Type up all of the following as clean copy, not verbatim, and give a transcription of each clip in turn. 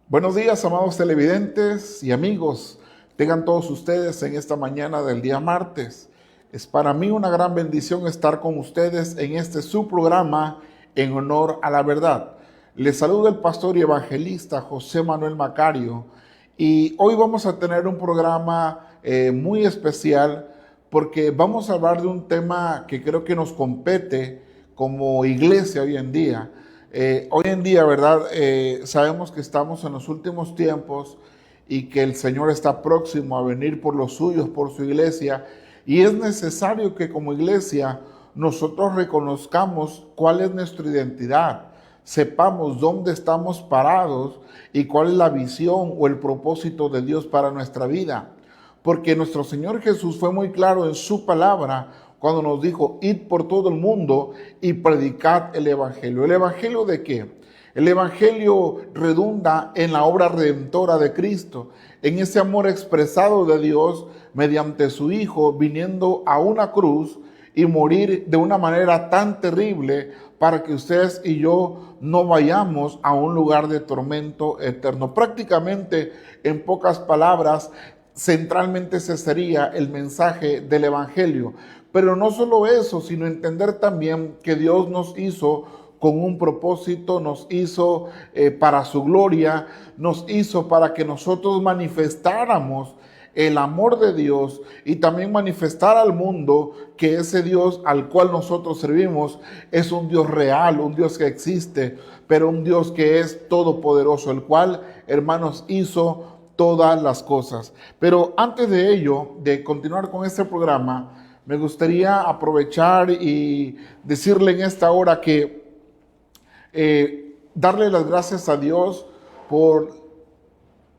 Buenos días, amados televidentes y amigos. Tengan todos ustedes en esta mañana del día martes. Es para mí una gran bendición estar con ustedes en este su programa en honor a la verdad. Les saluda el pastor y evangelista José Manuel Macario y hoy vamos a tener un programa muy especial porque vamos a hablar de un tema que creo que nos compete como iglesia hoy en día. Hoy en día, ¿verdad? Sabemos que estamos en los últimos tiempos y que el Señor está próximo a venir por los suyos, por su iglesia, y es necesario que como iglesia nosotros reconozcamos cuál es nuestra identidad, sepamos dónde estamos parados y cuál es la visión o el propósito de Dios para nuestra vida. Porque nuestro Señor Jesús fue muy claro en su palabra cuando nos dijo, id por todo el mundo y predicad el Evangelio. ¿El Evangelio de qué? El Evangelio redunda en la obra redentora de Cristo, en ese amor expresado de Dios mediante su Hijo viniendo a una cruz y morir de una manera tan terrible para que ustedes y yo no vayamos a un lugar de tormento eterno. Prácticamente, en pocas palabras, centralmente ese sería el mensaje del Evangelio. Pero no solo eso, sino entender también que Dios nos hizo con un propósito, nos hizo para su gloria, nos hizo para que nosotros manifestáramos el amor de Dios y también manifestar al mundo que ese Dios al cual nosotros servimos es un Dios real, un Dios que existe, pero un Dios que es todopoderoso, el cual, hermanos, hizo todas las cosas. Pero antes de ello, de continuar con este programa, me gustaría aprovechar y decirle en esta hora que darle las gracias a Dios por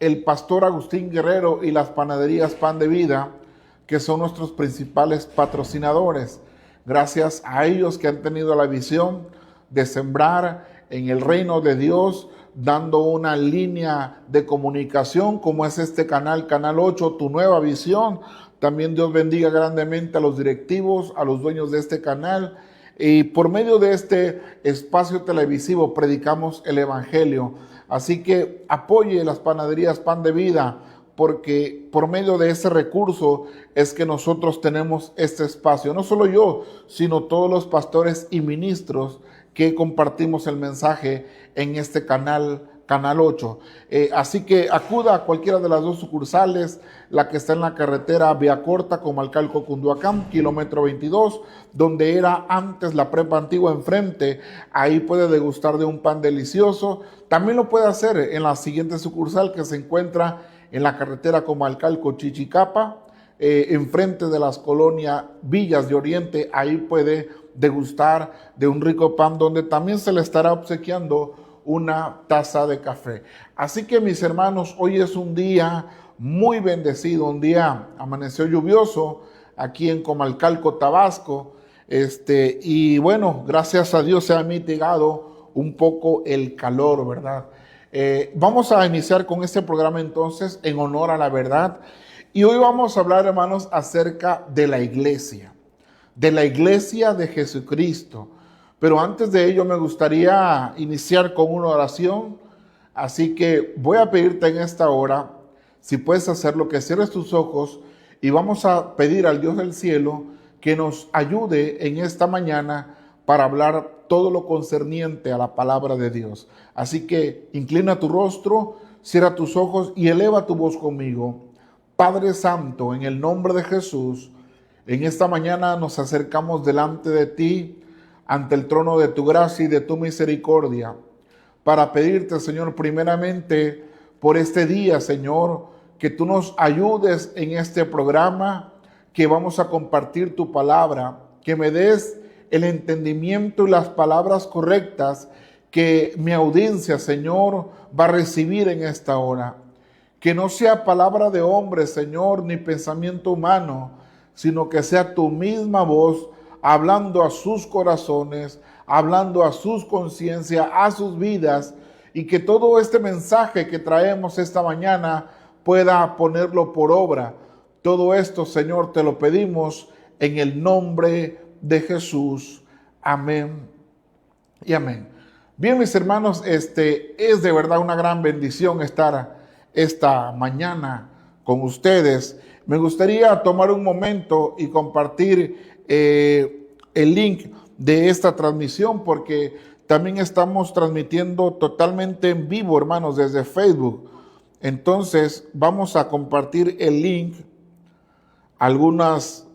el pastor Agustín Guerrero y las panaderías Pan de Vida, que son nuestros principales patrocinadores. Gracias a ellos que han tenido la visión de sembrar en el reino de Dios, dando una línea de comunicación como es este canal, Canal 8, Tu Nueva Visión. También Dios bendiga grandemente a los directivos, a los dueños de este canal. Y por medio de este espacio televisivo predicamos el Evangelio. Así que apoye las panaderías Pan de Vida, porque por medio de ese recurso es que nosotros tenemos este espacio. No solo yo, sino todos los pastores y ministros que compartimos el mensaje en este canal, Canal 8. Así que acuda a cualquiera de las dos sucursales, la que está en la carretera Vía Corta, Comalcalco, Cunduacán, kilómetro 22, donde era antes la prepa antigua enfrente. Ahí puede degustar de un pan delicioso. También lo puede hacer en la siguiente sucursal que se encuentra en la carretera Comalcalco, Chichicapa, enfrente de las colonias Villas de Oriente. Ahí puede degustar de un rico pan donde también se le estará obsequiando una taza de café. Así que mis hermanos, hoy es un día muy bendecido, un día amaneció lluvioso aquí en Comalcalco, Tabasco, y bueno, gracias a Dios se ha mitigado un poco el calor, ¿verdad? Vamos a iniciar con este programa entonces en honor a la verdad y hoy vamos a hablar, hermanos, acerca de la iglesia de Jesucristo. Pero antes de ello me gustaría iniciar con una oración, así que voy a pedirte en esta hora, si puedes hacerlo, que cierres tus ojos y vamos a pedir al Dios del cielo que nos ayude en esta mañana para hablar todo lo concerniente a la palabra de Dios. Así que inclina tu rostro, cierra tus ojos y eleva tu voz conmigo. Padre Santo, en el nombre de Jesús, en esta mañana nos acercamos delante de ti, ante el trono de tu gracia y de tu misericordia, para pedirte, Señor, primeramente por este día, Señor, que tú nos ayudes en este programa, que vamos a compartir tu palabra, que me des el entendimiento y las palabras correctas que mi audiencia, Señor, va a recibir en esta hora. Que no sea palabra de hombre, Señor, ni pensamiento humano, sino que sea tu misma voz hablando a sus corazones, hablando a sus conciencias, a sus vidas, y que todo este mensaje que traemos esta mañana pueda ponerlo por obra. Todo esto, Señor, te lo pedimos en el nombre de Jesús. Amén y amén. Bien, mis hermanos, es de verdad una gran bendición estar esta mañana con ustedes. Me gustaría tomar un momento y compartir el link de esta transmisión, porque también estamos transmitiendo totalmente en vivo, hermanos, desde Facebook. Entonces, vamos a compartir el link, algunos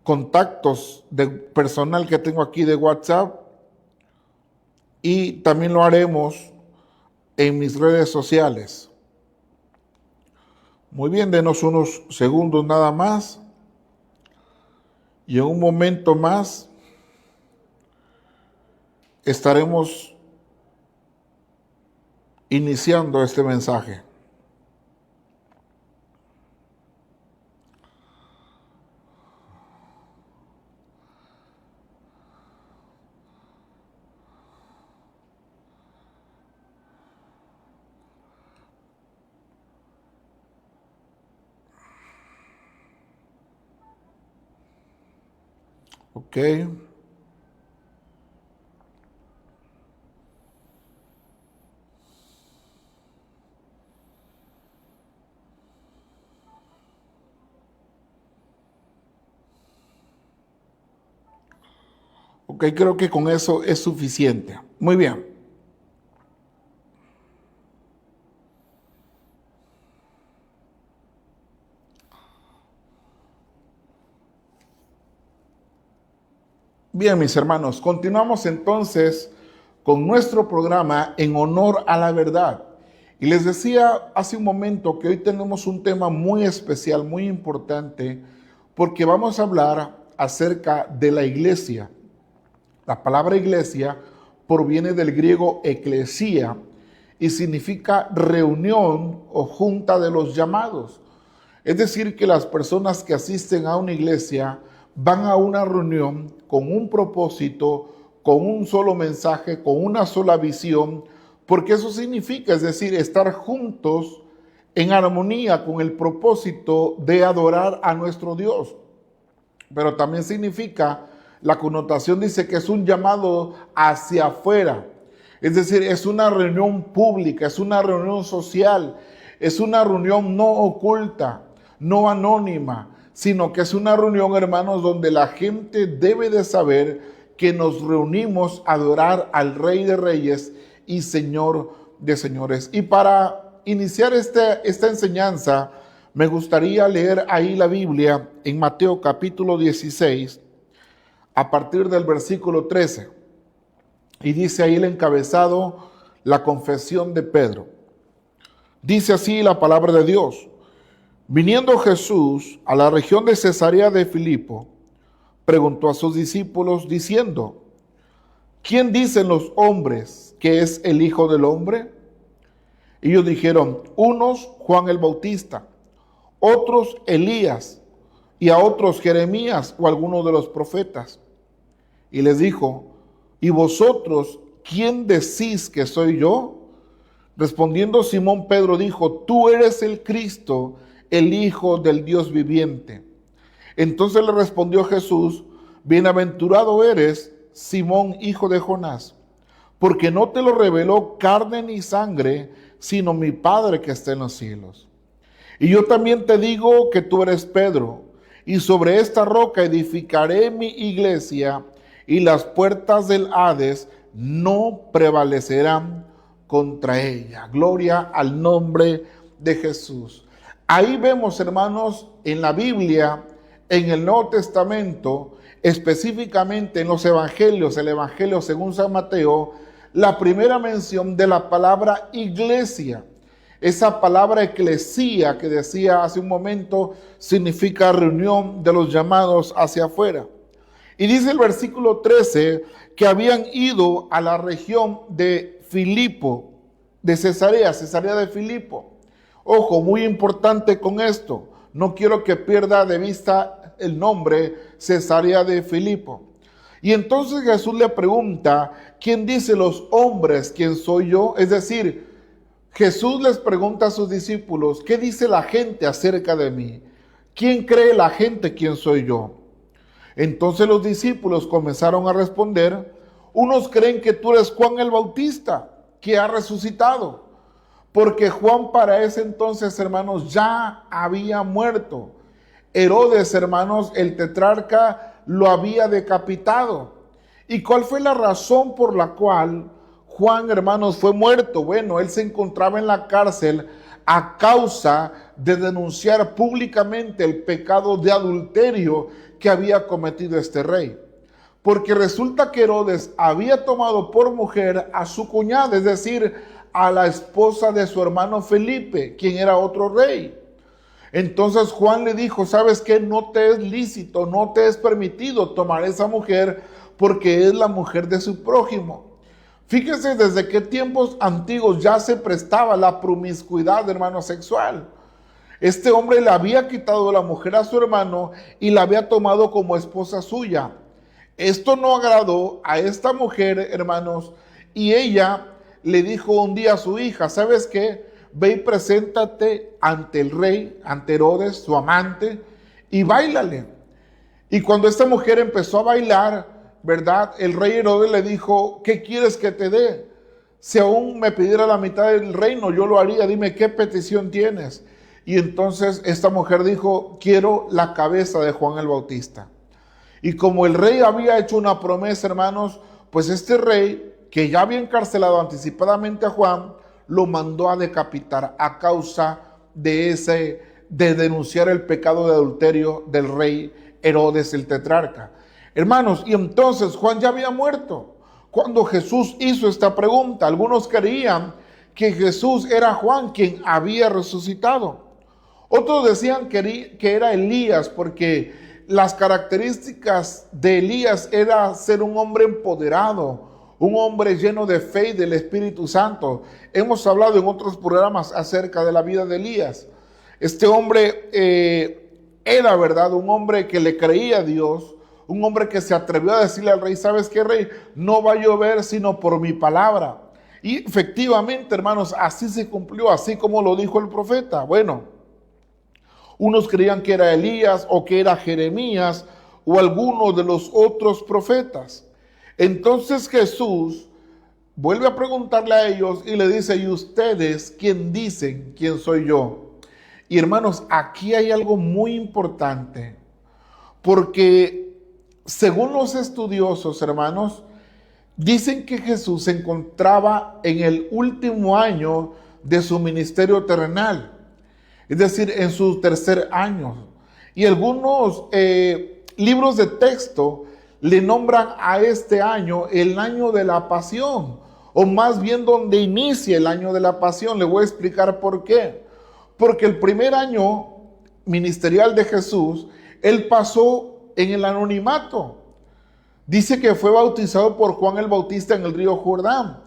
contactos de personal que tengo aquí de WhatsApp, y también lo haremos en mis redes sociales. Muy bien, denos unos segundos nada más y en un momento más estaremos iniciando este mensaje. Ok. Ok, creo que con eso es suficiente. Muy bien. Bien, mis hermanos, continuamos entonces con nuestro programa en honor a la verdad. Y les decía hace un momento que hoy tenemos un tema muy especial, muy importante, porque vamos a hablar acerca de la iglesia. La palabra iglesia proviene del griego eclesia y significa reunión o junta de los llamados. Es decir, que las personas que asisten a una iglesia van a una reunión con un propósito, con un solo mensaje, con una sola visión, porque eso significa, es decir, estar juntos en armonía con el propósito de adorar a nuestro Dios. Pero también significa, la connotación dice que es un llamado hacia afuera. Es decir, es una reunión pública, es una reunión social, es una reunión no oculta, no anónima, sino que es una reunión, hermanos, donde la gente debe de saber que nos reunimos a adorar al Rey de Reyes y Señor de Señores. Y para iniciar esta enseñanza, me gustaría leer ahí la Biblia en Mateo capítulo 16, a partir del versículo 13. Y dice ahí el encabezado, la confesión de Pedro. Dice así la palabra de Dios. Viniendo Jesús a la región de Cesarea de Filipo, preguntó a sus discípulos diciendo, ¿quién dicen los hombres que es el Hijo del Hombre? Ellos dijeron, unos Juan el Bautista, otros Elías, y a otros Jeremías o alguno de los profetas. Y les dijo, ¿y vosotros quién decís que soy yo? Respondiendo Simón Pedro dijo, tú eres el Cristo, el Hijo del Dios viviente. Entonces le respondió Jesús, bienaventurado eres, Simón, hijo de Jonás, porque no te lo reveló carne ni sangre, sino mi Padre que está en los cielos. Y yo también te digo que tú eres Pedro, y sobre esta roca edificaré mi iglesia, y las puertas del Hades no prevalecerán contra ella. Gloria al nombre de Jesús. Ahí vemos, hermanos, en la Biblia, en el Nuevo Testamento, específicamente en los evangelios, el evangelio según San Mateo, la primera mención de la palabra iglesia. Esa palabra eclesía que decía hace un momento significa reunión de los llamados hacia afuera. Y dice el versículo 13 que habían ido a la región de Filipo, de Cesarea de Filipo. Ojo, muy importante con esto. No quiero que pierda de vista el nombre Cesarea de Filipo. Y entonces Jesús le pregunta, ¿quién dice los hombres quién soy yo? Es decir, Jesús les pregunta a sus discípulos, ¿qué dice la gente acerca de mí? ¿Quién cree la gente quién soy yo? Entonces los discípulos comenzaron a responder, unos creen que tú eres Juan el Bautista, que ha resucitado. Porque Juan para ese entonces, hermanos, ya había muerto. Herodes, hermanos, el tetrarca, lo había decapitado. ¿Y cuál fue la razón por la cual Juan, hermanos, fue muerto? Bueno, él se encontraba en la cárcel a causa de denunciar públicamente el pecado de adulterio que había cometido este rey. Porque resulta que Herodes había tomado por mujer a su cuñada, es decir, a la esposa de su hermano Felipe, quien era otro rey. Entonces Juan le dijo, ¿sabes qué? No te es lícito, no te es permitido tomar esa mujer porque es la mujer de su prójimo. Fíjese desde qué tiempos antiguos ya se prestaba la promiscuidad, hermano, sexual. Este hombre le había quitado la mujer a su hermano y la había tomado como esposa suya. Esto no agradó a esta mujer, hermanos, y ella le dijo un día a su hija, ¿sabes qué? Ve y preséntate ante el rey, ante Herodes, su amante, y báilale. Y cuando esta mujer empezó a bailar, ¿verdad? El rey Herodes le dijo, ¿qué quieres que te dé? Si aún me pidiera la mitad del reino, yo lo haría, dime qué petición tienes. Y entonces esta mujer dijo, quiero la cabeza de Juan el Bautista. Y como el rey había hecho una promesa, hermanos, pues este rey, que ya había encarcelado anticipadamente a Juan, lo mandó a decapitar a causa de denunciar el pecado de adulterio del rey Herodes el tetrarca. Hermanos, y entonces Juan ya había muerto. Cuando Jesús hizo esta pregunta, algunos creían que Jesús era Juan quien había resucitado. Otros decían que era Elías, porque las características de Elías era ser un hombre empoderado, un hombre lleno de fe y del Espíritu Santo. Hemos hablado en otros programas acerca de la vida de Elías. Este hombre era, ¿verdad?, un hombre que le creía a Dios, un hombre que se atrevió a decirle al rey, ¿sabes qué, rey? No va a llover sino por mi palabra. Y efectivamente, hermanos, así se cumplió, así como lo dijo el profeta. Bueno, unos creían que era Elías o que era Jeremías o alguno de los otros profetas. Entonces Jesús vuelve a preguntarle a ellos y le dice, ¿y ustedes quién dicen quién soy yo? Y hermanos, aquí hay algo muy importante, porque según los estudiosos, hermanos, dicen que Jesús se encontraba en el último año de su ministerio terrenal, es decir, en su tercer año. Y algunos libros de texto le nombran a este año el año de la pasión, o más bien donde inicia el año de la pasión. Le voy a explicar por qué. Porque el primer año ministerial de Jesús, él pasó en el anonimato. Dice que fue bautizado por Juan el Bautista en el río Jordán.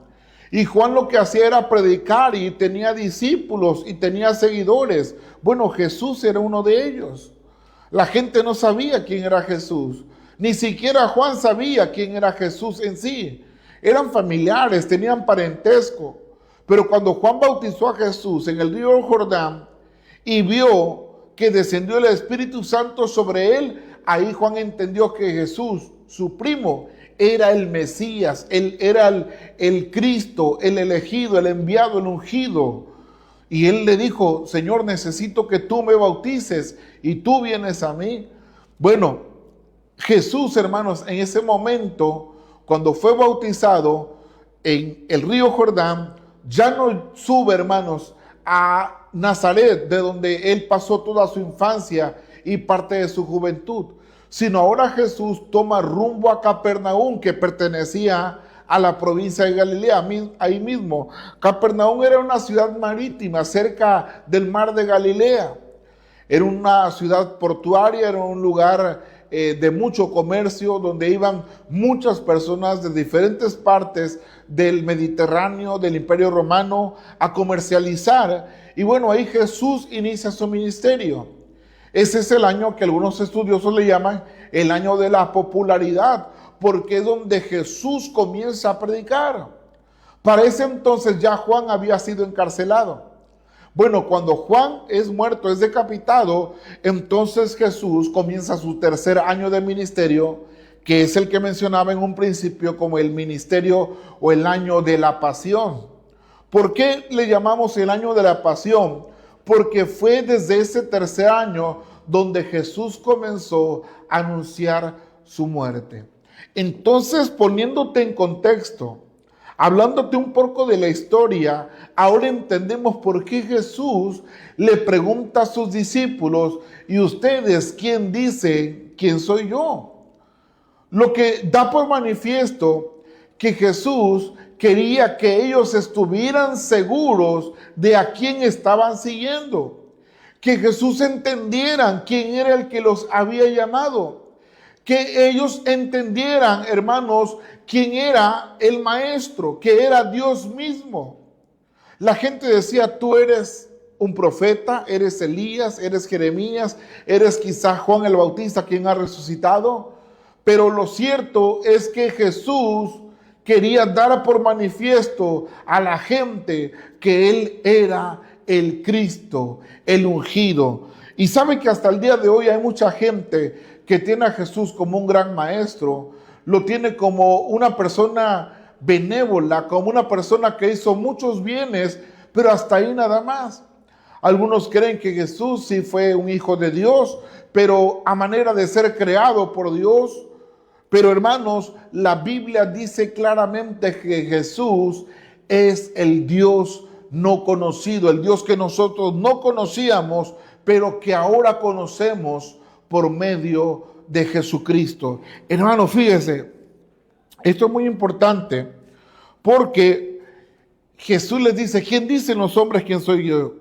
Y Juan lo que hacía era predicar y tenía discípulos y tenía seguidores. Bueno, Jesús era uno de ellos. La gente no sabía quién era Jesús. Ni siquiera Juan sabía quién era Jesús en sí. Eran familiares, tenían parentesco. Pero cuando Juan bautizó a Jesús en el río Jordán y vio que descendió el Espíritu Santo sobre él, ahí Juan entendió que Jesús, su primo, era el Mesías, él era el Cristo, el elegido, el enviado, el ungido. Y él le dijo, Señor, necesito que tú me bautices y tú vienes a mí. Bueno, Jesús, hermanos, en ese momento, cuando fue bautizado en el río Jordán, ya no sube, hermanos, a Nazaret, de donde él pasó toda su infancia y parte de su juventud, sino ahora Jesús toma rumbo a Capernaum, que pertenecía a la provincia de Galilea, ahí mismo. Capernaum era una ciudad marítima cerca del mar de Galilea. Era una ciudad portuaria, era un lugar de mucho comercio, donde iban muchas personas de diferentes partes del Mediterráneo, del Imperio Romano, a comercializar. Y bueno, ahí Jesús inicia su ministerio. Ese es el año que algunos estudiosos le llaman el año de la popularidad, porque es donde Jesús comienza a predicar. Para ese entonces ya Juan había sido encarcelado. Bueno, cuando Juan es muerto, es decapitado, entonces Jesús comienza su tercer año de ministerio, que es el que mencionaba en un principio como el ministerio o el año de la pasión. ¿Por qué le llamamos el año de la pasión? Porque fue desde ese tercer año donde Jesús comenzó a anunciar su muerte. Entonces, poniéndote en contexto, hablándote un poco de la historia, ahora entendemos por qué Jesús le pregunta a sus discípulos: ¿y ustedes quién dicen quién soy yo? Lo que da por manifiesto que Jesús quería que ellos estuvieran seguros de a quién estaban siguiendo, que Jesús entendieran quién era el que los había llamado, que ellos entendieran, hermanos, quién era el maestro, que era Dios mismo. La gente decía: tú eres un profeta, eres Elías, eres Jeremías, eres quizá Juan el Bautista quien ha resucitado. Pero lo cierto es que Jesús quería dar por manifiesto a la gente que Él era el Cristo, el ungido. Y sabe que hasta el día de hoy hay mucha gente que tiene a Jesús como un gran maestro, lo tiene como una persona benévola, como una persona que hizo muchos bienes, pero hasta ahí nada más. Algunos creen que Jesús sí fue un hijo de Dios, pero a manera de ser creado por Dios. Pero hermanos, la Biblia dice claramente que Jesús es el Dios no conocido, el Dios que nosotros no conocíamos, pero que ahora conocemos por medio de Jesucristo. Hermano, fíjese, esto es muy importante porque Jesús les dice: ¿quién dicen los hombres quién soy yo?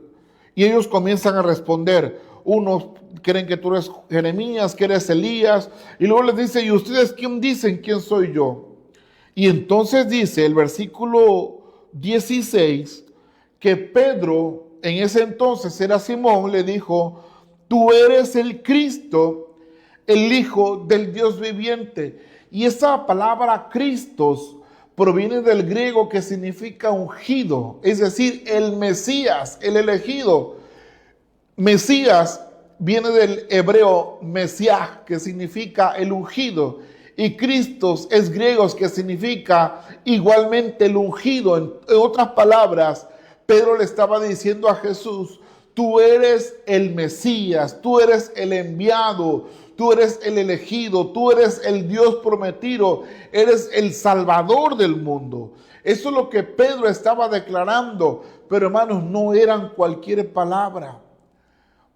Y ellos comienzan a responder. Unos creen que tú eres Jeremías, que eres Elías, y luego les dice: ¿y ustedes quién dicen quién soy yo? Y entonces dice el versículo 16 que Pedro, en ese entonces era Simón, le dijo: tú eres el Cristo, el Hijo del Dios viviente. Y esa palabra Cristos proviene del griego que significa ungido, es decir, el Mesías, el elegido. Mesías viene del hebreo Mesiah, que significa el ungido, y Cristos es griego, que significa igualmente el ungido. En otras palabras, Pedro le estaba diciendo a Jesús: tú eres el Mesías, tú eres el enviado, tú eres el elegido, tú eres el Dios prometido, eres el Salvador del mundo. Eso es lo que Pedro estaba declarando, pero hermanos, no eran cualquier palabra.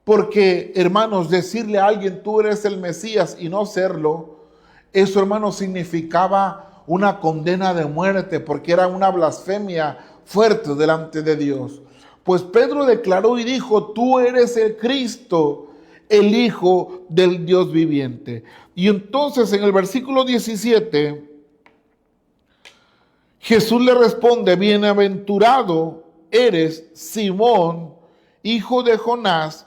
Porque, hermanos, decirle a alguien tú eres el Mesías y no serlo, eso, hermanos, significaba una condena de muerte, porque era una blasfemia fuerte delante de Dios. Pues Pedro declaró y dijo: tú eres el Cristo, el Hijo del Dios viviente. Y entonces en el versículo 17, Jesús le responde: bienaventurado eres, Simón, hijo de Jonás,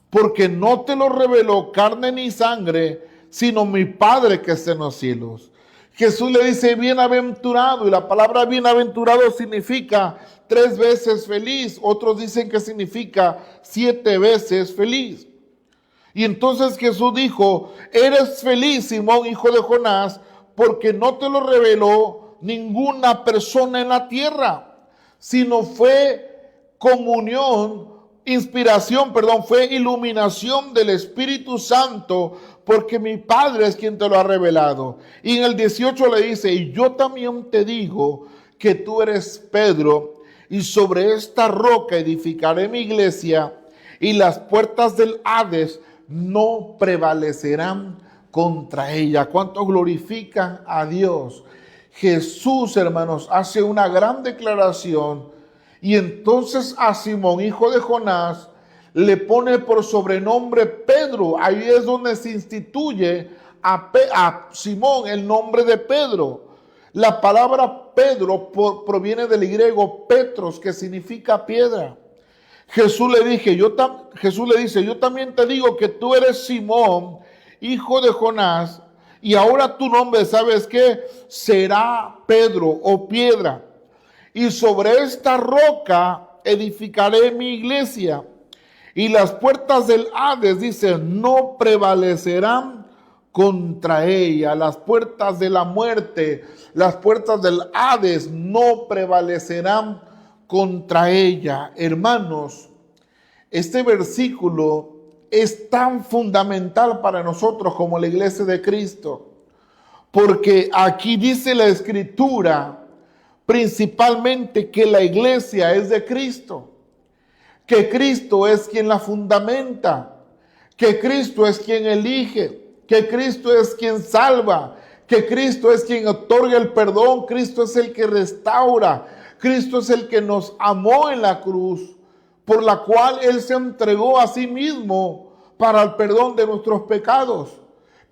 porque no te lo reveló carne ni sangre, sino mi Padre que está en los cielos. Jesús le dice bienaventurado, y la palabra bienaventurado significa 3 veces feliz. Otros dicen que significa 7 veces feliz. Y entonces Jesús dijo: eres feliz, Simón, hijo de Jonás, porque no te lo reveló ninguna persona en la tierra, sino fue fue iluminación del Espíritu Santo, porque mi Padre es quien te lo ha revelado. Y en el 18 le dice: y yo también te digo que tú eres Pedro, y sobre esta roca edificaré mi iglesia, y las puertas del Hades no prevalecerán contra ella. ¿Cuántos glorifican a Dios? Jesús, hermanos, hace una gran declaración. Y entonces a Simón, hijo de Jonás, le pone por sobrenombre Pedro. Ahí es donde se instituye a Simón el nombre de Pedro. La palabra Pedro proviene del griego Petros, que significa piedra. Jesús le dice: yo también te digo que tú eres Simón, hijo de Jonás, y ahora tu nombre, ¿sabes qué? Será Pedro o piedra. Y sobre esta roca edificaré mi iglesia, y las puertas del Hades, dice, no prevalecerán contra ella. Las puertas de la muerte, las puertas del Hades no prevalecerán contra ella. Hermanos, este versículo es tan fundamental para nosotros como la iglesia de Cristo, porque aquí dice la Escritura principalmente que la iglesia es de Cristo, que Cristo es quien la fundamenta, que Cristo es quien elige, que Cristo es quien salva, que Cristo es quien otorga el perdón, Cristo es el que restaura, Cristo es el que nos amó en la cruz, por la cual Él se entregó a sí mismo para el perdón de nuestros pecados.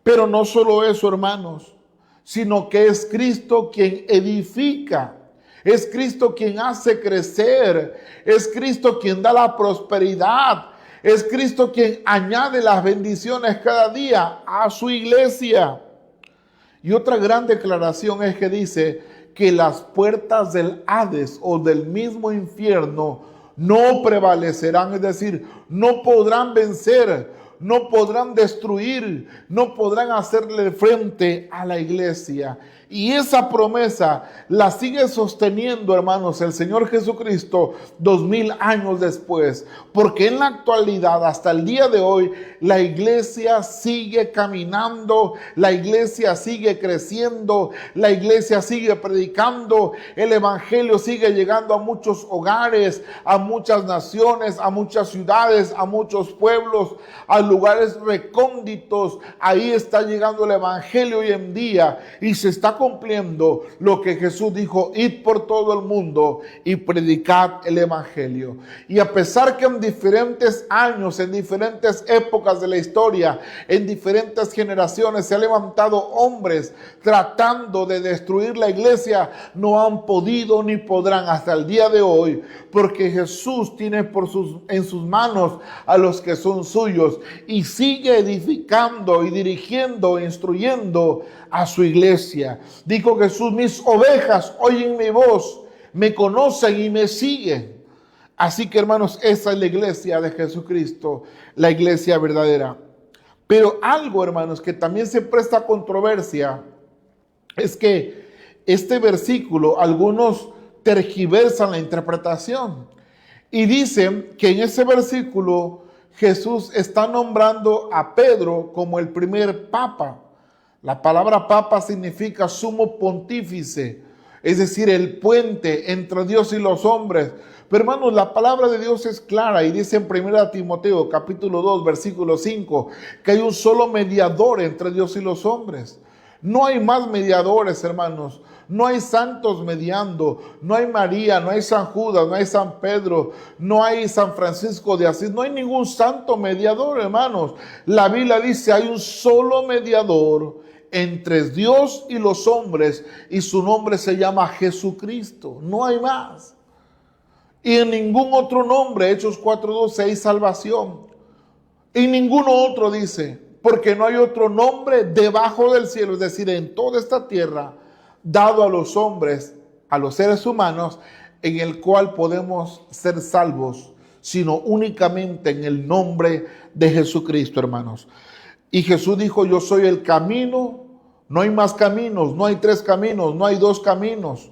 Pero no solo eso, hermanos, sino que es Cristo quien edifica, es Cristo quien hace crecer, es Cristo quien da la prosperidad, es Cristo quien añade las bendiciones cada día a su iglesia. Y otra gran declaración es que dice que las puertas del Hades o del mismo infierno no prevalecerán, es decir, no podrán vencer, no podrán destruir, no podrán hacerle frente a la iglesia. Y esa promesa la sigue sosteniendo, hermanos, el Señor Jesucristo 2000 años después. Porque en la actualidad, hasta el día de hoy, la iglesia sigue caminando, la iglesia sigue creciendo, la iglesia sigue predicando, el evangelio sigue llegando a muchos hogares, a muchas naciones, a muchas ciudades, a muchos pueblos, a lugares recónditos. Ahí está llegando el evangelio hoy en día y se está cumpliendo lo que Jesús dijo: id por todo el mundo y predicad el evangelio. Y a pesar que en diferentes años, en diferentes épocas de la historia, en diferentes generaciones se han levantado hombres tratando de destruir la iglesia, no han podido ni podrán hasta el día de hoy, porque Jesús tiene en sus manos a los que son suyos y sigue edificando y dirigiendo e instruyendo a su iglesia. Dijo Jesús: mis ovejas oyen mi voz, me conocen y me siguen. Así que, hermanos, esa es la iglesia de Jesucristo, la iglesia verdadera. Pero algo, hermanos, que también se presta a controversia es que este versículo, algunos tergiversan la interpretación y dicen que en ese versículo Jesús está nombrando a Pedro como el primer papa. La palabra papa significa sumo pontífice, es decir, el puente entre Dios y los hombres. Pero, hermanos, la palabra de Dios es clara y dice en 1 Timoteo capítulo 2 versículo 5 que hay un solo mediador entre Dios y los hombres. No hay más mediadores, hermanos. No hay santos mediando. No hay María, no hay San Judas, no hay San Pedro, no hay San Francisco de Asís. No hay ningún santo mediador, hermanos. La Biblia dice: hay un solo mediador entre Dios y los hombres y su nombre se llama Jesucristo. No hay más. Y en ningún otro nombre, Hechos 4:12, hay salvación. En ninguno otro dice, porque no hay otro nombre debajo del cielo, es decir, en toda esta tierra, dado a los hombres, a los seres humanos, en el cual podemos ser salvos, sino únicamente en el nombre de Jesucristo, hermanos. Y Jesús dijo: yo soy el camino, no hay más caminos, no hay tres caminos, no hay dos caminos.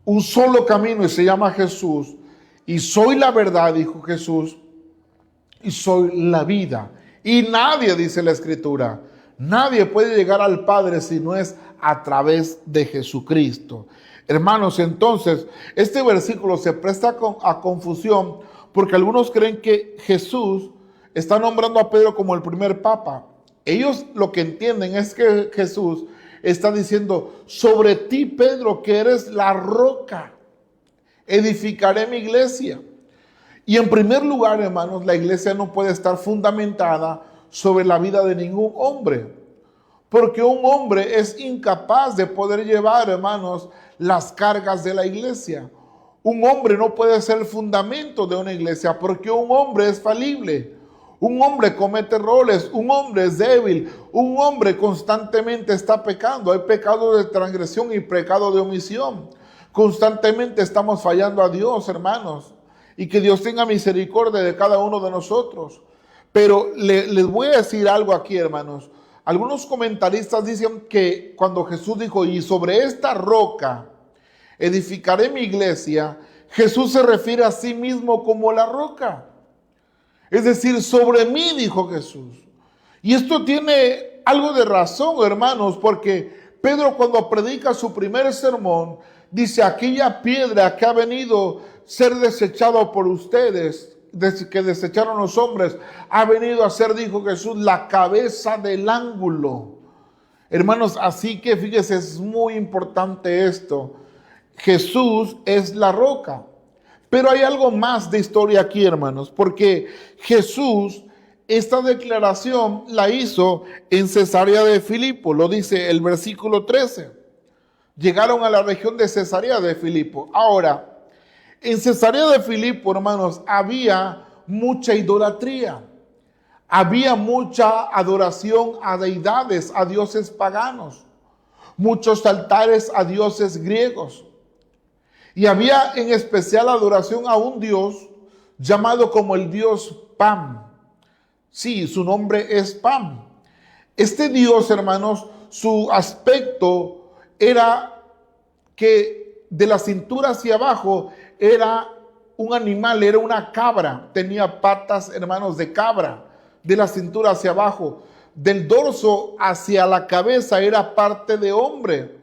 Un solo camino y se llama Jesús. Y soy la verdad, dijo Jesús, y soy la vida. Y nadie, dice la Escritura, nadie puede llegar al Padre si no es a través de Jesucristo. Hermanos, entonces, este versículo se presta a confusión porque algunos creen que Jesús está nombrando a Pedro como el primer papa. Ellos lo que entienden es que Jesús está diciendo: sobre ti, Pedro, que eres la roca, edificaré mi iglesia. Y en primer lugar, hermanos, la iglesia no puede estar fundamentada sobre la vida de ningún hombre, porque un hombre es incapaz de poder llevar, hermanos, las cargas de la iglesia. Un hombre no puede ser el fundamento de una iglesia, porque un hombre es falible. Un hombre comete errores, un hombre es débil, un hombre constantemente está pecando. Hay pecado de transgresión y pecado de omisión. Constantemente estamos fallando a Dios, hermanos. Y que Dios tenga misericordia de cada uno de nosotros. Pero les voy a decir algo aquí, hermanos. Algunos comentaristas dicen que cuando Jesús dijo, y sobre esta roca edificaré mi iglesia, Jesús se refiere a sí mismo como la roca. Es decir, sobre mí, dijo Jesús. Y esto tiene algo de razón, hermanos, porque Pedro, cuando predica su primer sermón, dice, aquella piedra que ha venido a ser desechada por ustedes, que desecharon los hombres, ha venido a ser, dijo Jesús, la cabeza del ángulo. Hermanos, así que fíjese, es muy importante esto. Jesús es la roca. Pero hay algo más de historia aquí, hermanos, porque Jesús, esta declaración la hizo en Cesarea de Filipo, lo dice el versículo 13. Llegaron a la región de Cesarea de Filipo. Ahora, en Cesarea de Filipo, hermanos, había mucha idolatría. Había mucha adoración a deidades, a dioses paganos. Muchos altares a dioses griegos. Y había en especial adoración a un dios llamado como el dios Pan. Sí, su nombre es Pan. Este dios, hermanos, su aspecto era que de la cintura hacia abajo era un animal, era una cabra. Tenía patas, hermanos, de cabra, de la cintura hacia abajo. Del dorso hacia la cabeza era parte de hombre.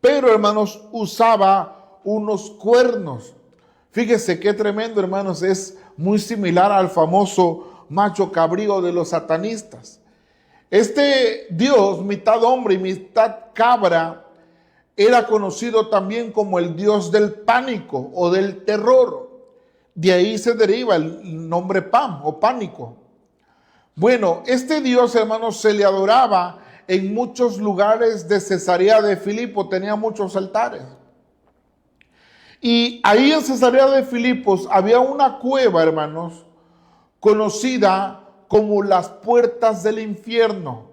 Pero, hermanos, usaba unos cuernos. Fíjese qué tremendo, hermanos, es muy similar al famoso macho cabrío de los satanistas. Este dios, mitad hombre y mitad cabra, era conocido también como el dios del pánico o del terror. De ahí se deriva el nombre Pan o pánico. Bueno, este dios, hermanos, se le adoraba en muchos lugares de Cesarea de Filipo, tenía muchos altares. Y ahí en Cesarea de Filipos había una cueva, hermanos, conocida como las puertas del infierno.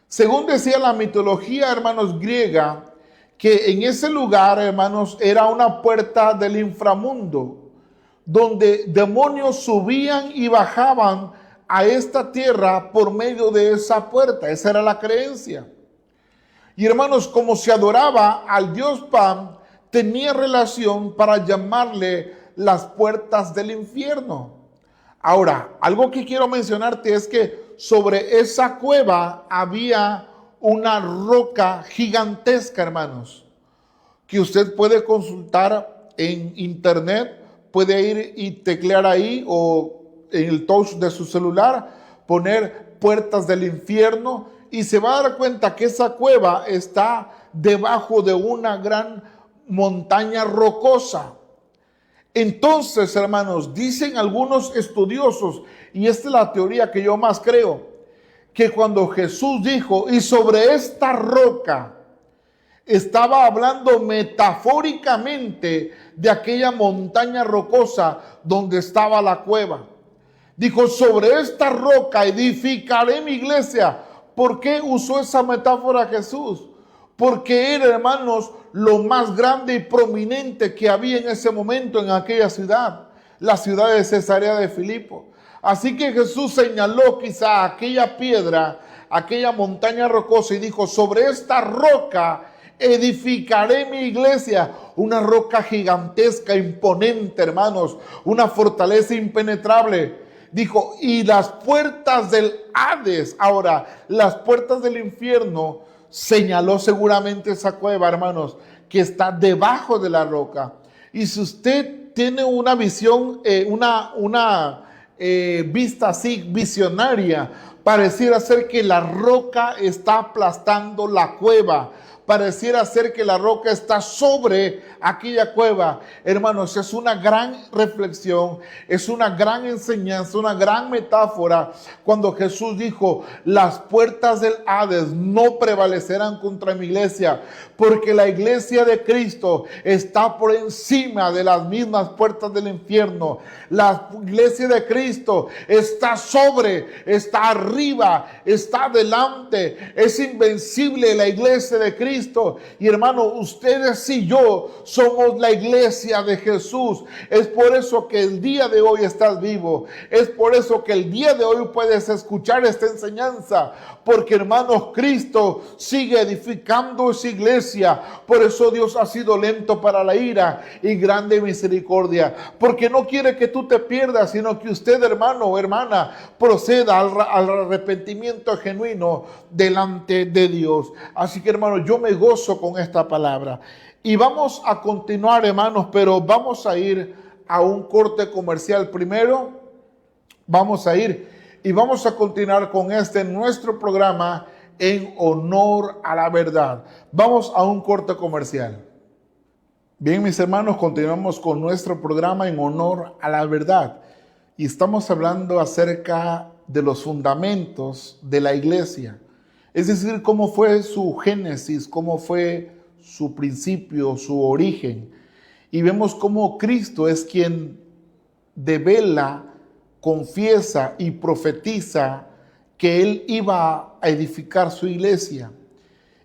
Según decía la mitología, hermanos, griega, que en ese lugar, hermanos, era una puerta del inframundo, donde demonios subían y bajaban a esta tierra por medio de esa puerta. Esa era la creencia. Y hermanos, como se adoraba al dios Pan, tenía relación para llamarle las puertas del infierno. Ahora, algo que quiero mencionarte es que sobre esa cueva había una roca gigantesca, hermanos, que usted puede consultar en internet, puede ir y teclear ahí o en el touch de su celular, poner puertas del infierno y se va a dar cuenta que esa cueva está debajo de una gran montaña rocosa. Entonces, hermanos, dicen algunos estudiosos, y esta es la teoría que yo más creo, que cuando Jesús dijo, y sobre esta roca, estaba hablando metafóricamente de aquella montaña rocosa donde estaba la cueva. Dijo, sobre esta roca edificaré mi iglesia. ¿Por qué usó esa metáfora Jesús? Porque era, hermanos, lo más grande y prominente que había en ese momento en aquella ciudad, la ciudad de Cesarea de Filipo. Así que Jesús señaló quizá aquella piedra, aquella montaña rocosa y dijo, sobre esta roca edificaré mi iglesia. Una roca gigantesca, imponente, hermanos, una fortaleza impenetrable. Dijo, y las puertas del Hades, ahora, las puertas del infierno, señaló seguramente esa cueva, hermanos, que está debajo de la roca. Y si usted tiene una visión, vista así visionaria, pareciera ser que la roca está aplastando la cueva. Pareciera ser que la roca está sobre aquella cueva. Hermanos, es una gran reflexión, es una gran enseñanza, una gran metáfora cuando Jesús dijo, las puertas del Hades no prevalecerán contra mi iglesia, porque la iglesia de Cristo está por encima de las mismas puertas del infierno. La iglesia de Cristo está sobre, está arriba, está delante, es invencible la iglesia de Cristo. Cristo. Y hermano, ustedes y yo somos la iglesia de Jesús. Es por eso que el día de hoy estás vivo. Es por eso que el día de hoy puedes escuchar esta enseñanza. Porque hermanos, Cristo sigue edificando esa iglesia. Por eso Dios ha sido lento para la ira y grande misericordia. Porque no quiere que tú te pierdas, sino que usted, hermano o hermana, proceda al arrepentimiento genuino delante de Dios. Así que, hermano, yo me gozo con esta palabra. Y vamos a continuar, hermanos, pero vamos a ir a un corte comercial primero. Vamos a ir y vamos a continuar con nuestro programa en honor a la verdad. Vamos a un corte comercial. Bien, mis hermanos, continuamos con nuestro programa en honor a la verdad. Y estamos hablando acerca de los fundamentos de la iglesia. Es decir, cómo fue su génesis, cómo fue su principio, su origen. Y vemos cómo Cristo es quien devela, confiesa y profetiza que Él iba a edificar su iglesia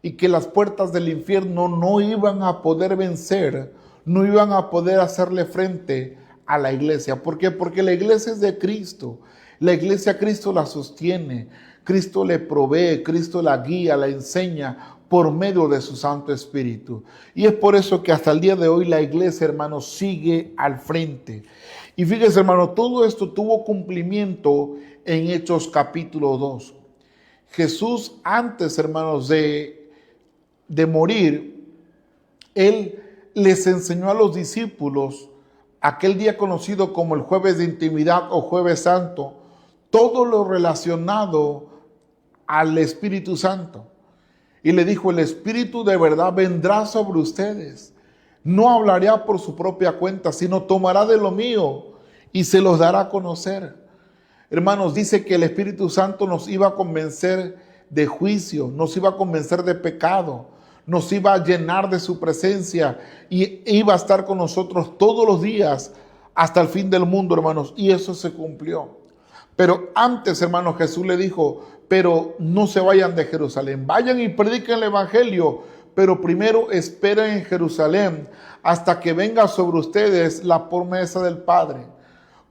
y que las puertas del infierno no iban a poder vencer, no iban a poder hacerle frente a la iglesia. ¿Por qué? Porque la iglesia es de Cristo. La iglesia Cristo la sostiene, Cristo le provee, Cristo la guía, la enseña por medio de su Santo Espíritu. Y es por eso que hasta el día de hoy la iglesia, hermanos, sigue al frente. Y fíjense, hermano, todo esto tuvo cumplimiento en Hechos capítulo 2. Jesús, antes, hermanos, de morir, Él les enseñó a los discípulos, aquel día conocido como el Jueves de Intimidad o Jueves Santo, todo lo relacionado al Espíritu Santo. Y le dijo, el Espíritu de verdad vendrá sobre ustedes. No hablará por su propia cuenta, sino tomará de lo mío y se los dará a conocer. Hermanos, dice que el Espíritu Santo nos iba a convencer de juicio, nos iba a convencer de pecado, nos iba a llenar de su presencia y iba a estar con nosotros todos los días hasta el fin del mundo, hermanos. Y eso se cumplió. Pero antes, hermanos, Jesús le dijo, pero no se vayan de Jerusalén, vayan y prediquen el evangelio, pero primero esperen en Jerusalén hasta que venga sobre ustedes la promesa del Padre.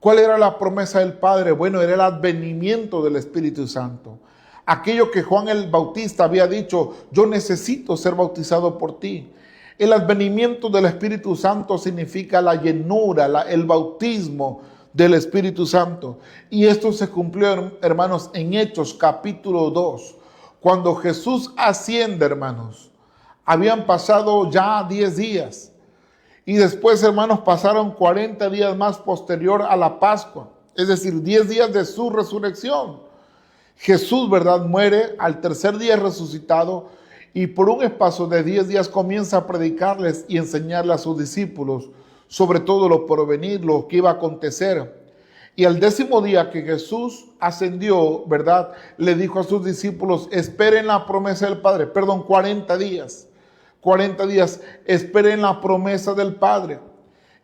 ¿Cuál era la promesa del Padre? Bueno, era el advenimiento del Espíritu Santo. Aquello que Juan el Bautista había dicho, yo necesito ser bautizado por ti. El advenimiento del Espíritu Santo significa la llenura, el bautismo del Espíritu Santo. Y esto se cumplió, hermanos, en Hechos capítulo 2. Cuando Jesús asciende, hermanos, habían pasado ya 10 días. Y después, hermanos, pasaron 40 días más posterior a la Pascua. Es decir, 10 días de su resurrección. Jesús, ¿verdad?, muere, al tercer día resucitado, y por un espacio de 10 días comienza a predicarles y enseñarles a sus discípulos sobre todo lo por venir, lo que iba a acontecer. Y al 10º día que Jesús ascendió, ¿verdad?, le dijo a sus discípulos, esperen la promesa del Padre. 40 días. 40 días, esperen la promesa del Padre.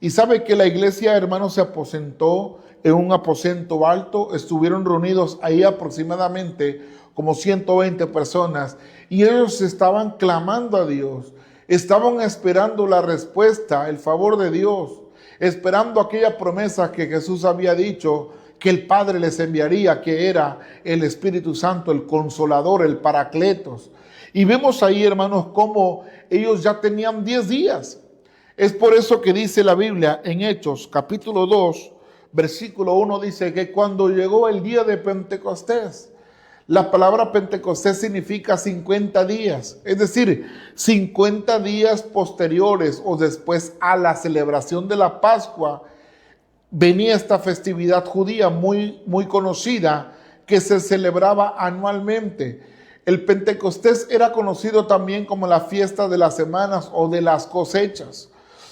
Y sabe que la iglesia, hermanos, se aposentó en un aposento alto. Estuvieron reunidos ahí aproximadamente como 120 personas. Y ellos estaban clamando a Dios. Estaban esperando la respuesta, el favor de Dios. Esperando aquella promesa que Jesús había dicho que el Padre les enviaría, que era el Espíritu Santo, el Consolador, el Paracletos. Y vemos ahí, hermanos, cómo ellos ya tenían 10 días. Es por eso que dice la Biblia en Hechos, capítulo 2, versículo 1, dice que cuando llegó el día de Pentecostés, la palabra Pentecostés significa 50 días, es decir, 50 días posteriores o después a la celebración de la Pascua, venía esta festividad judía muy conocida que se celebraba anualmente. El Pentecostés era conocido también como la fiesta de las semanas o de las cosechas,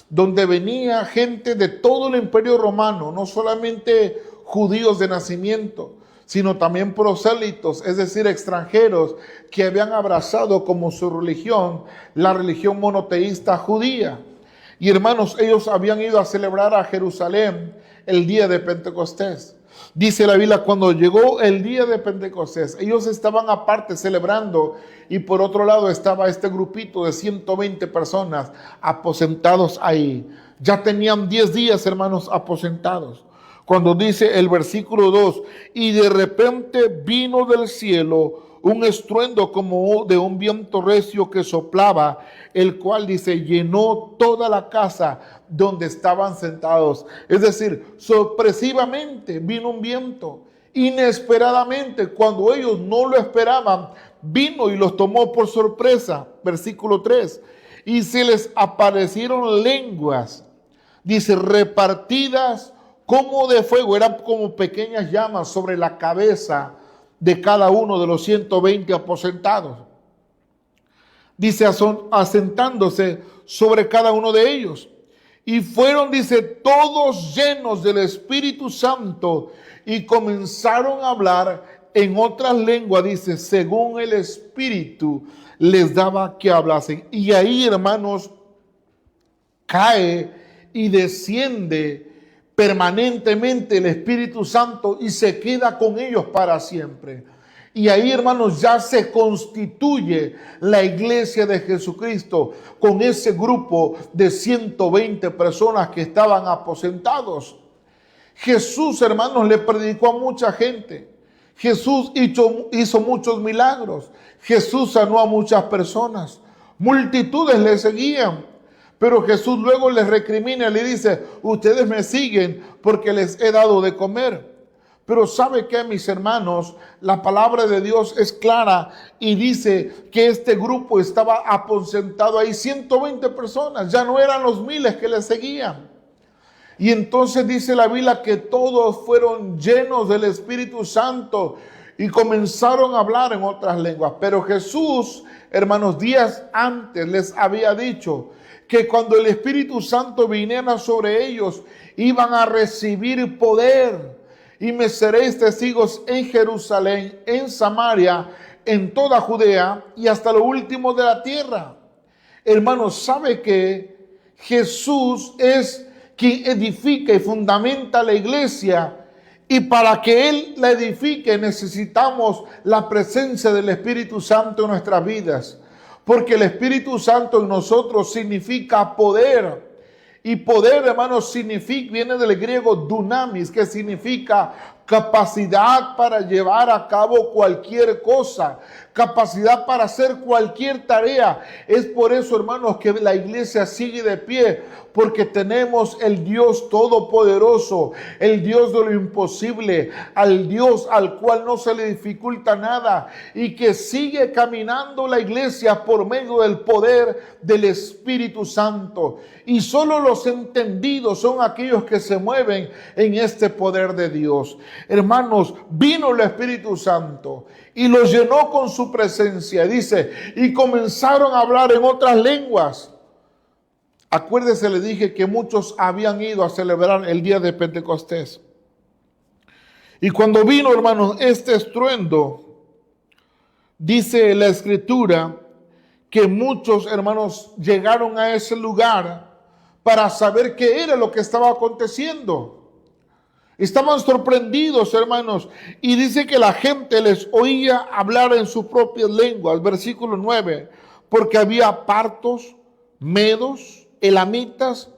donde venía gente de todo el Imperio Romano, no solamente judíos de nacimiento, sino también prosélitos, es decir, extranjeros que habían abrazado como su religión la religión monoteísta judía. Y hermanos, ellos habían ido a celebrar a Jerusalén el día de Pentecostés. Dice la Biblia, cuando llegó el día de Pentecostés, ellos estaban aparte celebrando y por otro lado estaba este grupito de 120 personas aposentados ahí. Ya tenían 10 días, hermanos, aposentados. Cuando dice el versículo 2, y de repente vino del cielo un estruendo como de un viento recio que soplaba, el cual dice, llenó toda la casa donde estaban sentados. Es decir, sorpresivamente vino un viento, inesperadamente, cuando ellos no lo esperaban, vino y los tomó por sorpresa. Versículo 3, y se les aparecieron lenguas, dice, repartidas como de fuego, eran como pequeñas llamas sobre la cabeza de cada uno de los 120 aposentados. Dice, asentándose sobre cada uno de ellos. Y fueron, dice, todos llenos del Espíritu Santo y comenzaron a hablar en otras lenguas, dice, según el Espíritu les daba que hablasen. Y ahí, hermanos, cae y desciende permanentemente el Espíritu Santo y se queda con ellos para siempre. Y ahí, hermanos, ya se constituye la iglesia de Jesucristo con ese grupo de 120 personas que estaban aposentados. Jesús, hermanos, le predicó a mucha gente. Jesús hizo muchos milagros. Jesús sanó a muchas personas. Multitudes le seguían. Pero Jesús luego les recrimina y le dice, ustedes me siguen porque les he dado de comer. Pero ¿sabe qué, mis hermanos? La palabra de Dios es clara y dice que este grupo estaba aposentado ahí, 120 personas, ya no eran los miles que le seguían. Y entonces dice la Biblia que todos fueron llenos del Espíritu Santo y comenzaron a hablar en otras lenguas. Pero Jesús, hermanos, días antes les había dicho que cuando el Espíritu Santo viniera sobre ellos, iban a recibir poder. Y me seréis testigos en Jerusalén, en Samaria, en toda Judea y hasta lo último de la tierra. Hermanos, ¿sabe que Jesús es quien edifica y fundamenta la iglesia? Y para que Él la edifique necesitamos la presencia del Espíritu Santo en nuestras vidas. Porque el Espíritu Santo en nosotros significa poder. Y poder, hermanos, viene del griego dunamis, que significa capacidad para llevar a cabo cualquier cosa, capacidad para hacer cualquier tarea. Es por eso, hermanos, que la iglesia sigue de pie, porque tenemos el Dios todopoderoso, el Dios de lo imposible, al Dios al cual no se le dificulta nada y que sigue caminando la iglesia por medio del poder del Espíritu Santo. Y solo los entendidos son aquellos que se mueven en este poder de Dios. Hermanos, vino el Espíritu Santo y los llenó con su presencia. Dice, y comenzaron a hablar en otras lenguas. Acuérdese, le dije que muchos habían ido a celebrar el día de Pentecostés. Y cuando vino, hermanos, este estruendo, dice la Escritura que muchos, hermanos, llegaron a ese lugar para saber qué era lo que estaba aconteciendo. Estaban sorprendidos, hermanos, y dice que la gente les oía hablar en sus propias lenguas. Versículo 9, porque había partos, medos, elamitas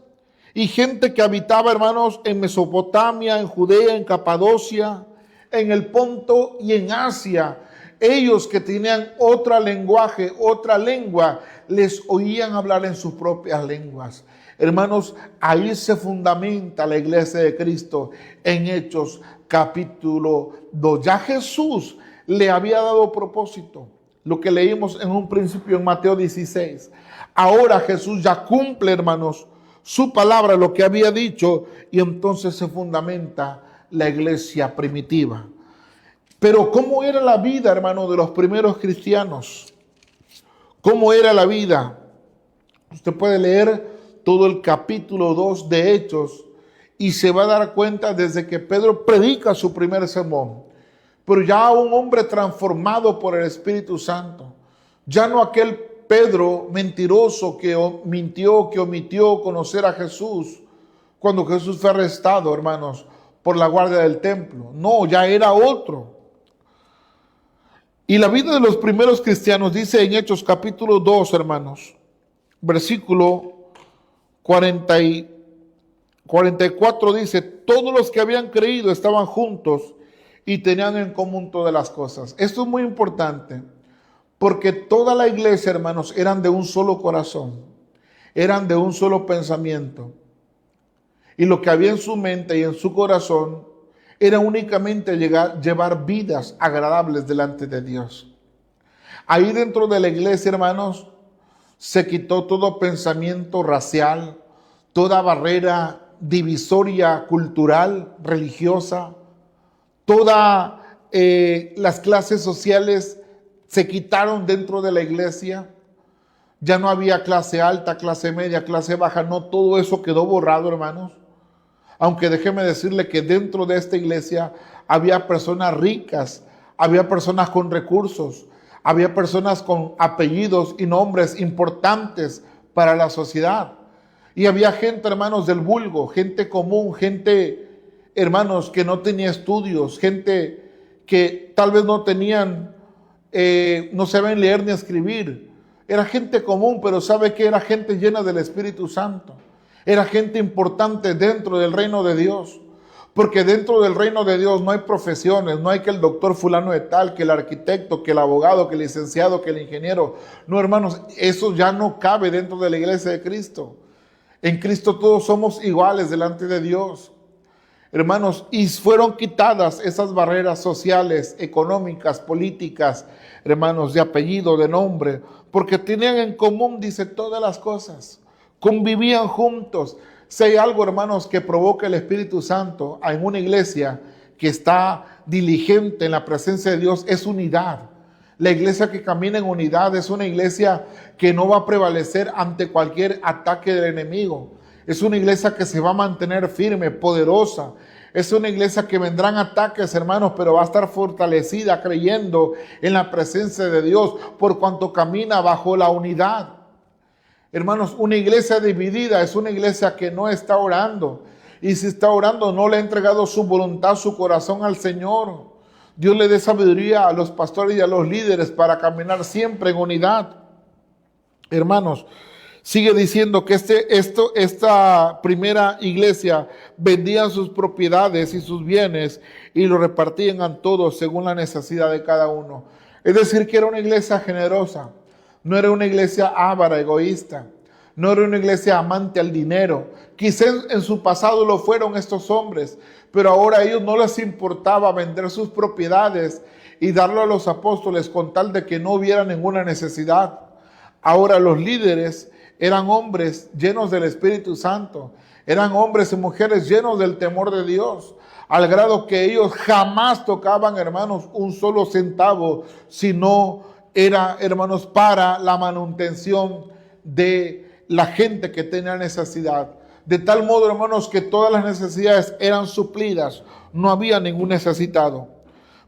y gente que habitaba, hermanos, en Mesopotamia, en Judea, en Capadocia, en el Ponto y en Asia. Ellos que tenían otro lenguaje, otra lengua, les oían hablar en sus propias lenguas. Hermanos, ahí se fundamenta la iglesia de Cristo en Hechos capítulo 2. Ya Jesús le había dado propósito, lo que leímos en un principio en Mateo 16. Ahora Jesús ya cumple, hermanos, su palabra, lo que había dicho, y entonces se fundamenta la iglesia primitiva. Pero ¿cómo era la vida, hermano, de los primeros cristianos? ¿Cómo era la vida? Usted puede leer todo el capítulo 2 de Hechos y se va a dar cuenta desde que Pedro predica su primer sermón. Pero ya un hombre transformado por el Espíritu Santo. Ya no aquel Pedro mentiroso que mintió, que omitió conocer a Jesús cuando Jesús fue arrestado, hermanos, por la guardia del templo. No, ya era otro. Y la vida de los primeros cristianos dice en Hechos capítulo 2, hermanos, versículo 44 dice: todos los que habían creído estaban juntos y tenían en común todas las cosas. Esto es muy importante, porque toda la iglesia, hermanos, eran de un solo corazón, eran de un solo pensamiento. Y lo que había en su mente y en su corazón era únicamente llevar vidas agradables delante de Dios. Ahí dentro de la iglesia, hermanos, se quitó todo pensamiento racial, toda barrera divisoria cultural, religiosa, todas las clases sociales se quitaron dentro de la iglesia. Ya no había clase alta, clase media, clase baja, no, todo eso quedó borrado, hermanos. Aunque déjeme decirle que dentro de esta iglesia había personas ricas, había personas con recursos, había personas con apellidos y nombres importantes para la sociedad. Y había gente, hermanos, del vulgo, gente común, gente, hermanos, que no tenía estudios, gente que tal vez no tenían, no sabían leer ni escribir. Era gente común, pero sabe que era gente llena del Espíritu Santo. Era gente importante dentro del reino de Dios. Porque dentro del reino de Dios no hay profesiones, no hay que el doctor fulano de tal, que el arquitecto, que el abogado, que el licenciado, que el ingeniero. No, hermanos, eso ya no cabe dentro de la iglesia de Cristo. En Cristo todos somos iguales delante de Dios. Hermanos, y fueron quitadas esas barreras sociales, económicas, políticas, hermanos, de apellido, de nombre, porque tenían en común, dice, todas las cosas. Convivían juntos. Si hay algo, hermanos, que provoca el Espíritu Santo en una iglesia que está diligente en la presencia de Dios, es unidad. La iglesia que camina en unidad es una iglesia que no va a prevalecer ante cualquier ataque del enemigo. Es una iglesia que se va a mantener firme, poderosa. Es una iglesia que vendrán ataques, hermanos, pero va a estar fortalecida creyendo en la presencia de Dios por cuanto camina bajo la unidad. Hermanos, una iglesia dividida es una iglesia que no está orando. Y si está orando, no le ha entregado su voluntad, su corazón al Señor. Dios le dé sabiduría a los pastores y a los líderes para caminar siempre en unidad. Hermanos, sigue diciendo que esta primera iglesia vendían sus propiedades y sus bienes y lo repartían a todos según la necesidad de cada uno. Es decir, que era una iglesia generosa. No era una iglesia avara, egoísta. No era una iglesia amante al dinero. Quizás en su pasado lo fueron estos hombres, pero ahora a ellos no les importaba vender sus propiedades y darlo a los apóstoles con tal de que no hubiera ninguna necesidad. Ahora los líderes eran hombres llenos del Espíritu Santo. Eran hombres y mujeres llenos del temor de Dios, al grado que ellos jamás tocaban, hermanos, un solo centavo, sino era, hermanos, para la manutención de la gente que tenía necesidad. De tal modo, hermanos, que todas las necesidades eran suplidas. No había ningún necesitado.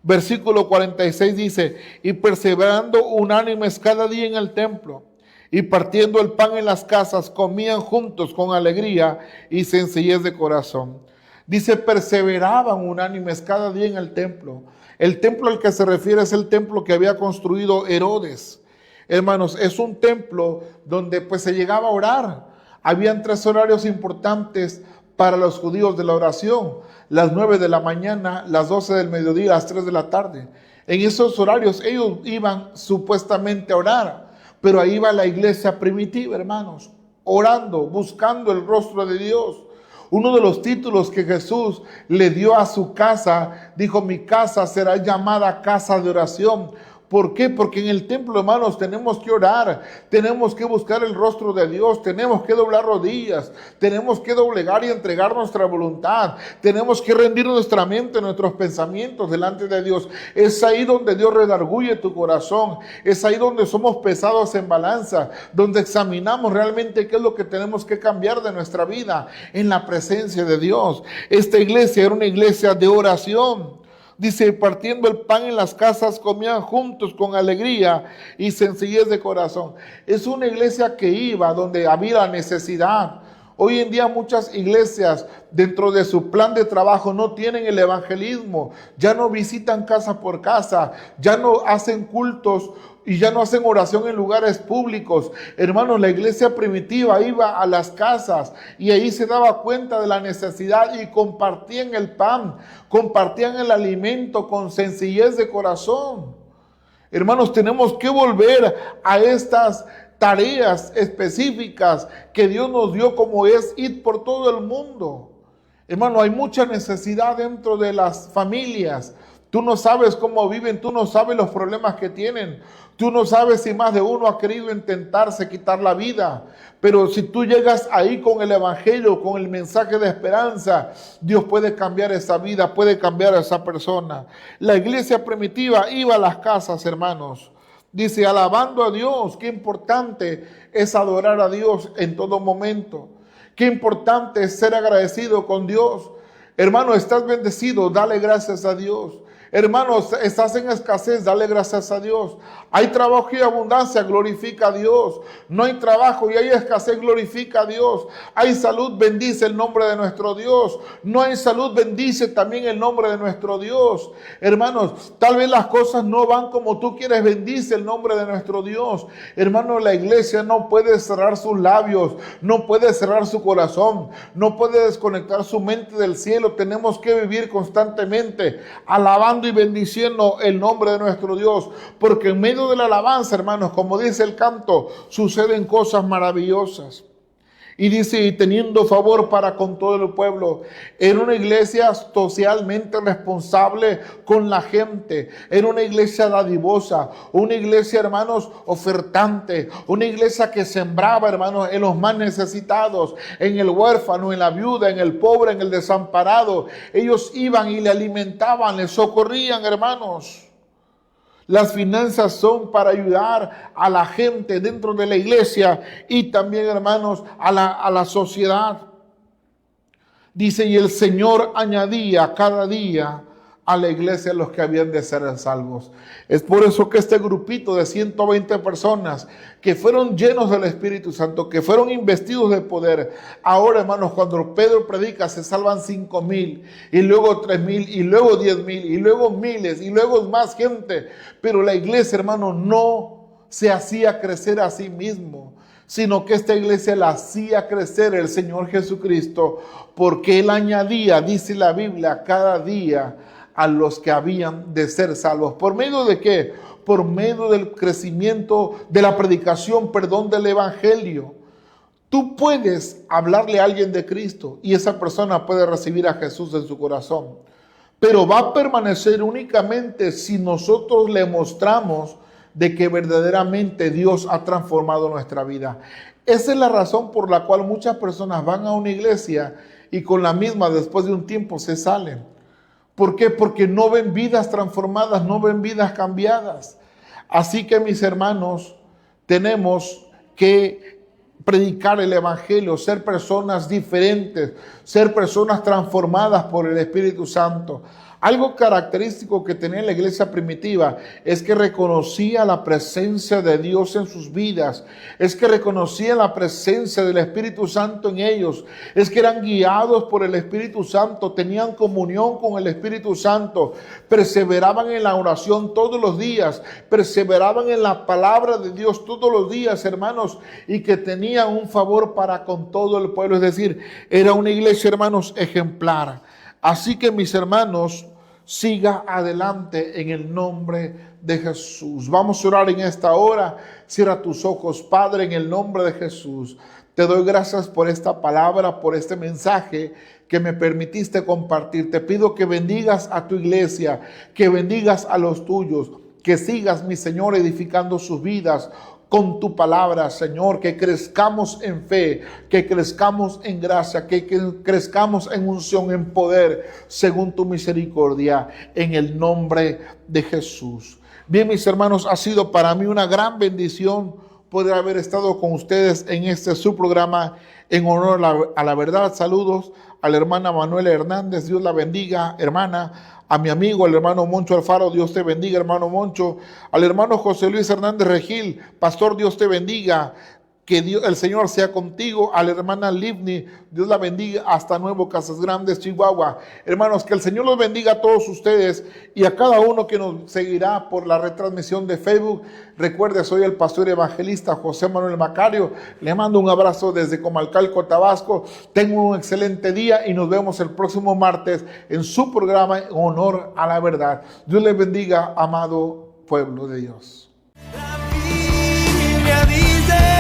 Versículo 46 dice: y perseverando unánimes cada día en el templo, y partiendo el pan en las casas, comían juntos con alegría y sencillez de corazón. Dice, perseveraban unánimes cada día en el templo. El templo al que se refiere es el templo que había construido Herodes. Hermanos, es un templo donde pues se llegaba a orar. Habían 3 horarios importantes para los judíos de la oración: las 9 de la mañana, las 12 del mediodía, las 3 de la tarde. En esos horarios ellos iban supuestamente a orar, pero ahí va la iglesia primitiva, hermanos, orando, buscando el rostro de Dios. Uno de los títulos que Jesús le dio a su casa, dijo: mi casa será llamada casa de oración. ¿Por qué? Porque en el templo, hermanos, tenemos que orar, tenemos que buscar el rostro de Dios, tenemos que doblar rodillas, tenemos que doblegar y entregar nuestra voluntad, tenemos que rendir nuestra mente, nuestros pensamientos delante de Dios. Es ahí donde Dios redarguye tu corazón, es ahí donde somos pesados en balanza, donde examinamos realmente qué es lo que tenemos que cambiar de nuestra vida en la presencia de Dios. Esta iglesia era una iglesia de oración. Dice, partiendo el pan en las casas, comían juntos con alegría y sencillez de corazón. Es una iglesia que iba donde había necesidad. Hoy en día muchas iglesias dentro de su plan de trabajo no tienen el evangelismo, ya no visitan casa por casa, ya no hacen cultos y ya no hacen oración en lugares públicos. Hermanos, la iglesia primitiva iba a las casas y ahí se daba cuenta de la necesidad y compartían el pan, compartían el alimento con sencillez de corazón. Hermanos, tenemos que volver a estas tareas específicas que Dios nos dio, como es ir por todo el mundo. Hermano, hay mucha necesidad dentro de las familias. Tú no sabes cómo viven, tú no sabes los problemas que tienen. Tú no sabes si más de uno ha querido intentarse quitar la vida. Pero si tú llegas ahí con el evangelio, con el mensaje de esperanza, Dios puede cambiar esa vida, puede cambiar a esa persona. La iglesia primitiva iba a las casas, hermanos. Dice, alabando a Dios. Qué importante es adorar a Dios en todo momento. Qué importante es ser agradecido con Dios. Hermano, estás bendecido, dale gracias a Dios. Hermanos, estás en escasez, dale gracias a Dios. Hay trabajo y abundancia, glorifica a Dios. No hay trabajo y hay escasez, glorifica a Dios. Hay salud, bendice el nombre de nuestro Dios. No hay salud, bendice también el nombre de nuestro Dios. Hermanos, tal vez las cosas no van como tú quieres, bendice el nombre de nuestro Dios. Hermano, la iglesia no puede cerrar sus labios, no puede cerrar su corazón, no puede desconectar su mente del cielo. Tenemos que vivir constantemente alabando y bendiciendo el nombre de nuestro Dios, porque en medio de la alabanza, hermanos, como dice el canto, suceden cosas maravillosas. Y dice, y teniendo favor para con todo el pueblo. Era una iglesia socialmente responsable con la gente. Era una iglesia dadivosa. Una iglesia, hermanos, ofertante. Una iglesia que sembraba, hermanos, en los más necesitados. En el huérfano, en la viuda, en el pobre, en el desamparado. Ellos iban y le alimentaban, le socorrían, hermanos. Las finanzas son para ayudar a la gente dentro de la iglesia y también, hermanos, a la sociedad. Dice, y el Señor añadía cada día a la iglesia los que habían de ser salvos. Es por eso que este grupito de 120 personas que fueron llenos del Espíritu Santo, que fueron investidos de poder, ahora, hermanos, cuando Pedro predica, se salvan 5,000, y luego 3,000, y luego 10,000, y luego miles, y luego más gente. Pero la iglesia, hermanos, no se hacía crecer a sí mismo, sino que esta iglesia la hacía crecer el Señor Jesucristo, porque Él añadía, dice la Biblia, cada día a los que habían de ser salvos. ¿Por medio de qué? Por medio del crecimiento, de la predicación, del evangelio. Tú puedes hablarle a alguien de Cristo y esa persona puede recibir a Jesús en su corazón, pero va a permanecer únicamente si nosotros le mostramos de que verdaderamente Dios ha transformado nuestra vida. Esa es la razón por la cual muchas personas van a una iglesia y con la misma después de un tiempo se salen. ¿Por qué? Porque no ven vidas transformadas, no ven vidas cambiadas. Así que, mis hermanos, tenemos que predicar el evangelio, ser personas diferentes, ser personas transformadas por el Espíritu Santo. Algo característico que tenía la iglesia primitiva es que reconocía la presencia de Dios en sus vidas, es que reconocía la presencia del Espíritu Santo en ellos, es que eran guiados por el Espíritu Santo, tenían comunión con el Espíritu Santo, perseveraban en la oración todos los días, perseveraban en la palabra de Dios todos los días, hermanos, y que tenían un favor para con todo el pueblo, es decir, era una iglesia, hermanos, ejemplar. Así que, mis hermanos, siga adelante en el nombre de Jesús. Vamos a orar en esta hora. Cierra tus ojos, Padre, en el nombre de Jesús. Te doy gracias por esta palabra, por este mensaje que me permitiste compartir. Te pido que bendigas a tu iglesia, que bendigas a los tuyos, que sigas, mi Señor, edificando sus vidas con tu palabra, Señor, que crezcamos en fe, que crezcamos en gracia, que crezcamos en unción, en poder, según tu misericordia, en el nombre de Jesús. Bien, mis hermanos, ha sido para mí una gran bendición poder haber estado con ustedes en este su programa en honor a la verdad. Saludos a la hermana Manuela Hernández, Dios la bendiga, hermana. A mi amigo, el hermano Moncho Alfaro, Dios te bendiga, hermano Moncho. Al hermano José Luis Hernández Regil, pastor, Dios te bendiga. Que Dios, el Señor sea contigo. A la hermana Livni, Dios la bendiga hasta Nuevo Casas Grandes, Chihuahua. Hermanos, que el Señor los bendiga a todos ustedes y a cada uno que nos seguirá por la retransmisión de Facebook. Recuerde, soy el pastor evangelista José Manuel Macario. Le mando un abrazo desde Comalcalco, Tabasco. Tengo un excelente día y nos vemos el próximo martes en su programa En Honor a la Verdad. Dios les bendiga, amado pueblo de Dios. La Biblia dice